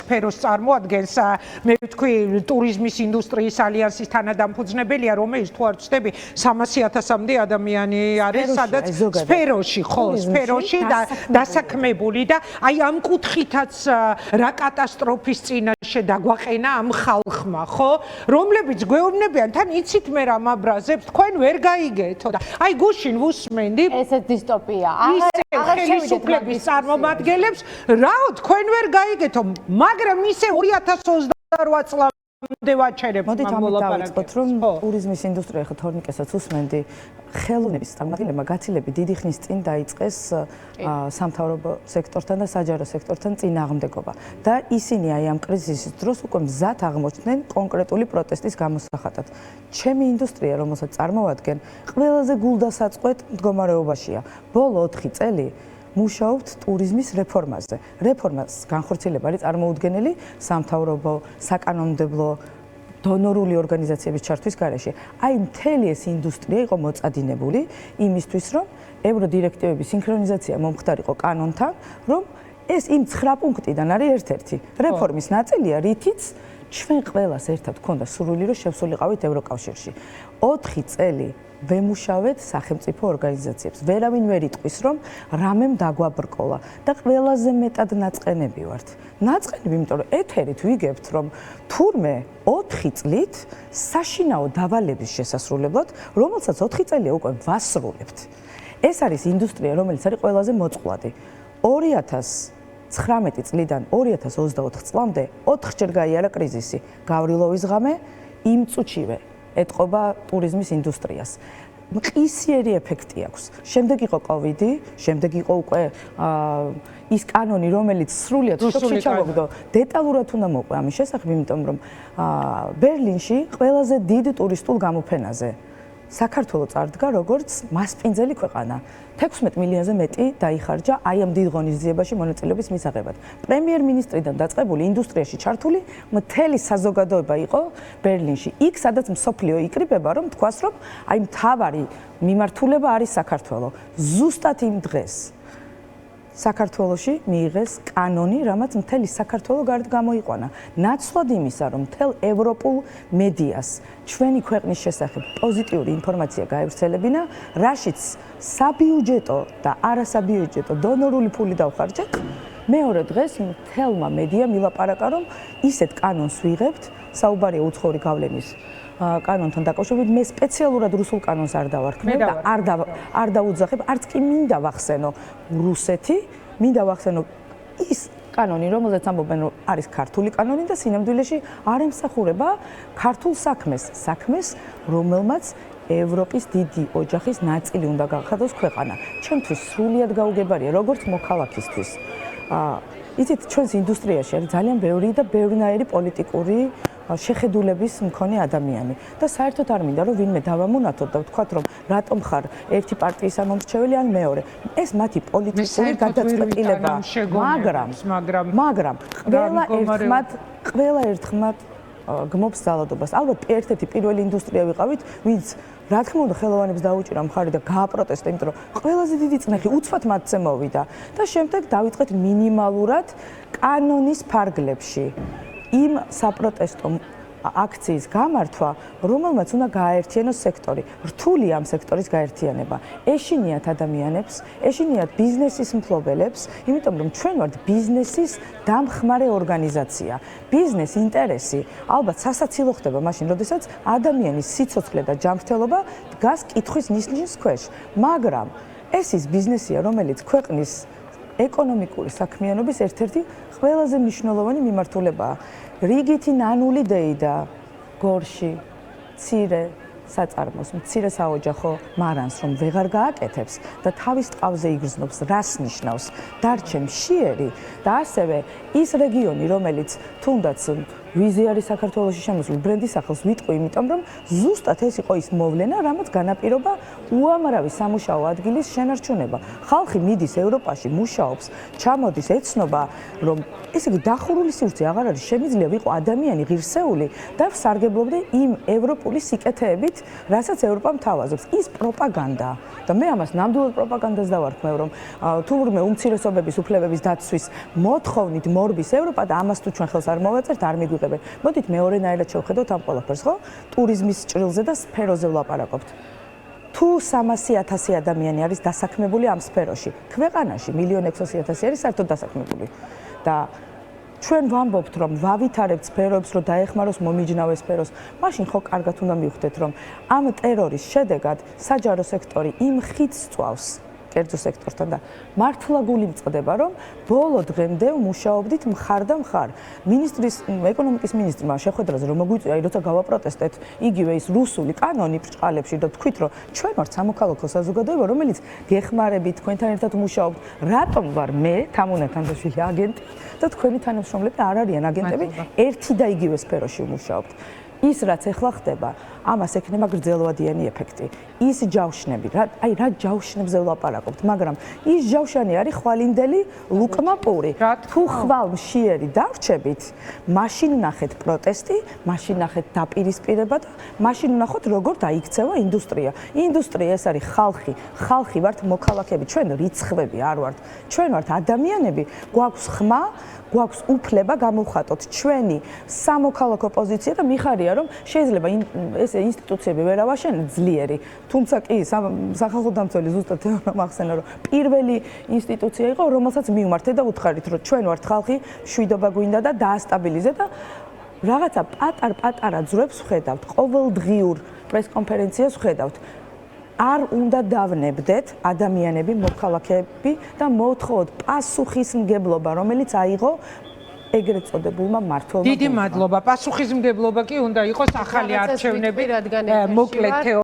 სფეროს წარმოადგენს. მე ვთქვი, ტურიზმის ინდუსტრიის ალიანსის თანადამფუძნებელია, რომელიც თუ არ ვცდები 300,000-მდე ადამიანი არის, სადაც სფეროში, ხო, სფეროში დასაქმებული და აი ამ კუთხითაც რა კატასტროფის წინაშე დაგვაყენა ამ ხალხმა, ხო? რომლებიც გვეუბნებიან, თან იცით მე რა მაბრაზებს, თქვენ ვერ გაიგეთო და აი გუშინ ვუსმენდი ესეც დისტოპია. ხელისუფლების წარმომადგენლებს, რაო თქვენ ვერ გაიგეთო, მაგრამ ისე 2028 წლამდე ვაჩერებ მოდით დავიწყოთ, რომ ტურიზმის ინდუსტრია ხო თორნიკესაც უსმენდი ხელოვნების წარმომადგენლებმა გაცილებით დიდი ხნის წინ დაიწყეს სამთავრობო სექტორთან და საჯარო სექტორთან წინააღმდეგობა და ისინი აი ამ კრიზისის დროს უკვე მზად აღმოჩნდნენ კონკრეტული პროტესტის გამოსახატად. ჩემი ინდუსტრია, რომელსაც წარმოვადგენ, ყველაზე გულდასაწყვეტ მდგომარეობაშია. ბოლო 4 წელი მუშაობთ ტურიზმის რეფორმაზე. რეფორმას განხორციელება არის წარმოუდგენელი სამთავრობო, საკანონმდებლო, დონორული ორგანიზაციების ჩართვის გარეშე. აი მთელი ეს ინდუსტრია იყო მოწადინებული იმისთვის, რომ ევროდირექტივების სინქრონიზაცია მომხდარიყო კანონთან, რომ ეს იმ 9 პუნქტიდან არის ერთ-ერთი რეფორმის ნაწილია, რითიც ჩვენ ყველას ერთად გვქონდა სურვილი, რომ შევსულიყავით ევროკავშირში. 4 წელი ვემუშავეთ სახელმწიფო ორგანიზაციებს. ვერავინ ვერ იტყვის, რომ რამემ დაგვაბრკოლა და ყველაზე მეტად ნაწყენები ვართ. ნაწყენები, იმიტომ რომ ეთერით ვიგებთ, რომ თურმე 4 წლით საშინაო დავალების შესასრულებლად, რომელსაც 4 წელია უკვე ვასრულებთ. ეს არის ინდუსტრია, რომელიც არის ყველაზე მოწყვლადი. 2019 წლიდან 2024 წლამდე 4 ჯერ გაიარა კრიზისი. გავრილოვის ღამე იმ წუთშივე ეტყობა ტურიზმის ინდუსტრიას. მყისიერი ეფექტი აქვს. შემდეგ იყო კოვიდი, შემდეგ იყო უკვე ის კანონი, რომელიც სრულიად შოკში ჩავაგდო. დეტალურად უნდა მოყვე ამის შესახებ, იმიტომ რომ ბერლინში ყველაზე დიდ ტურისტულ გამოფენაზე საქართველო წარდგა როგორც მასპინძელი ქვეყანა. 16 მილიონზე მეტი დაიხარჯა აი ამ დიდ ღონისძიებაში მონაწილეობის მისაღებად. პრემიერ-მინისტრიდან დაწყებული ინდუსტრიაში ჩართული მთელი საზოგადოება იყო ბერლინში. იქ, სადაც მსოფლიო იკრიბება, რომ თქვას, რომ აი მთავარი მიმართულება არის საქართველო. ზუსტად იმ დღეს საქართველოში მიიღეს კანონი, რამაც მთელი საქართველო გარეთ გამოიყვანა. ნაცვლად იმისა, რომ მთელ ევროპულ მედიას ჩვენი ქვეყნის შესახებ პოზიტიური ინფორმაცია გაევრცელებინა, რაშიც საბიუჯეტო და არასაბიუჯეტო დონორული ფული დავხარჯეთ, მეორე დღეს მთელმა მედიამ ილაპარაკა, რომ ისეთ კანონს ვიღებთ, საუბარია უცხოური გავლენის კანონთან დაკავშირებით, მე სპეციალურად რუსულ კანონს არ დავარქმევ და არ დავუძახებ, არც კი მინდა ვახსენო რუსეთი, მინდა ვახსენო ის კანონი, რომელზეც ამბობენ, რომ არის ქართული კანონი და სინამდვილეში არ ემსახურება ქართულ საქმეს, რომელმაც ევროპის დიდი ოჯახის ნაწილი უნდა გახადოს ქვეყანა. ჩემთვის სრულიად გაუგებარია, როგორც მოქალაქისთვის. იცით, ჩვენს ინდუსტრიაში არის ძალიან ბევრი და ბევრნაირი პოლიტიკური შეხედულების მქონე ადამიანი და საერთოდ არ მინდა რომ ვინმე დავამონათოთ და ვთქვათ რომ რატომ ხარ ერთი პარტიის ამომრჩეველი ან მეორე. ეს მათი პოლიტიკური გადაწყვეტილება, მაგრამ ყველა ერთხმად გმობს ძალადობას. ალბათ ერთ-ერთი პირველი ინდუსტრია ვიყავით, ვინც რა თქმა უნდა ხელოვანებს დაუჭირა მხარი და გააპროტესტა, იმიტომ რომ ყველაზე დიდი წნეხი უცბად მათზე მოვიდა და შემდეგ დავიწყეთ მინიმალურად კანონის ფარგლებში იმ საპროტესტო აქციის გამართვა, რომელმაც უნდა გააერთიანოს სექტორი. რთული ამ სექტორის გაერთიანება. ეშინიათ ადამიანებს, ეშინიათ ბიზნესის მფლობელებს, იმიტომ რომ ჩვენ ვართ ბიზნესის დამხმარე ორგანიზაცია. ბიზნეს ინტერესი ალბათ სასაცილო ხდება მაშინ, როდესაც ადამიანის სიცოცხლე და ჯანმრთელობა დგას კითხვის ნიშნის ქვეშ. მაგრამ ეს ის ბიზნესია, რომელიც ქვეყნის ეკონომიკური საქმიანობის ერთ-ერთი ყველაზე მნიშვნელოვანი მიმართულებაა. რიგითი ნანული დეიდა გორში, მცირე საწარმოს, მცირე საოჯახო მარანს, რომ ვეღარ გააკეთებს და თავის ტყავზე იგრძნობს, რას ნიშნავს დარჩენ მშიერი და ასევე ის რეგიონი, რომელიც თუნდაც ვიზი არის საქართველოში შემოსული, ბრენდის სახელს ვიტყვი, იმიტომ რომ ზუსტად ეს იყო ის მოვლენა, რამაც განაპირობა უამრავი სამუშაო ადგილის შენარჩუნება. ხალხი მიდის ევროპაში, მუშაობს, ჩამოდის, ეცნობა, რომ ესე იგი დახურული სივრცე აღარ არის, შემიძლია ვიყო ადამიანი ღირსეული და სარგებლობდე იმ ევროპული სიკეთეებით, რასაც ევროპა მთავაზობს. ის პროპაგანდაა. და მე ამას ნამდვილად პროპაგანდას დავარქმევ, რომ თურმე უმცირესობების უფლებების დაცვის მოთხოვნით მორბის ევროპა და ამას თუ ჩვენ ხელს არ მოვაწერთ, არ მიგვიღებენ. მოდით მეორენაირად შევხედოთ ამ ყველაფერს, ხო? ტურიზმის ჭრილზე და სფეროზე ვლაპარაკობთ. თუ 300,000 ადამიანი არის დასაქმებული ამ სფეროში, ქვეყანაში 1,600,000 არის საერთოდ დასაქმებული. და ჩვენ ვამბობთ, რომ ვავითარებთ სფეროებს, რომ დაეხმაროს მომიჯნავე სფეროს. მაშინ ხო კარგად უნდა მივხვდეთ, რომ ამ ტერორის შედეგად საჯარო სექტორი იმ ხიდს წვავს კერძო სექტორთან და მართლა გული მწყდება, რომ ბოლო დღემდე მუშაობდით მხარ და მხარ. ეკონომიკის მინისტრმა შეხვედრაზე რომ მოგვიწვია, აი როცა გავაპროტესტეთ, იგივე ის რუსული კანონი ბრჭყალებში და თქვით, რომ ჩვენ ვართ სამოქალაქო საზოგადოება, რომელიც გეხმარებით, თქვენთან ერთად მუშაობთ. რატომ ვარ მე, თამუნა თანდაშვილი აგენტი და თქვენი თანამშრომლები არ არიან აგენტები, ერთი და იგივე სფეროში მუშაობთ. ის რაც ეხლა ხდება, ამას ექნება გრძელვადიანი ეფექტი. ის ჯავშნები, რა ჯავშნებზე ვლაპარაკობთ, მაგრამ ის ჯავშანი არის ხვალინდელი ლუკმა პური. თუ ხვალ მშიერი დავრჩებით, მაშინ ნახეთ პროტესტი, მაშინ ნახეთ დაპირისპირება და მაშინ ნახოთ როგორ დაიქცევა ინდუსტრია. ინდუსტრია ეს არის ხალხი, ხალხი ვართ მოქალაქეები, ჩვენ რიცხვები არ ვართ. ჩვენ ვართ ადამიანები, გვაქვს ხმა, გვაქვს უფლება გამოვხატოთ ჩვენი სამოქალაქო პოზიცია და მიხარია რომ შეიძლება ესე ინსტიტუციები ვერ ავაშენეთ ძლიერი, თუმცა კი სახალხო დამცველი ზუსტად მახსენა რომ პირველი ინსტიტუცია იყო რომელსაც მივმართეთ და უთხარით რომ ჩვენ ვართ ხალხი, მშვიდობა გვინდა და დაასტაბილიზე და რაღაცა პატარ-პატარა ძრებს ვხედავთ, ყოველდღიურ პრესკონფერენციას ვხედავთ. არ უნდა დავნებდეთ ადამიანები, მოქალაქეები და მოთხოვოთ პასუხისმგებლობა, რომელიც აიღო ეგრეთ წოდებულმა მმართველმა. დიდი მადლობა. პასუხისმგებლობა კი უნდა იყოს ახალი არჩევნები. მოკლედ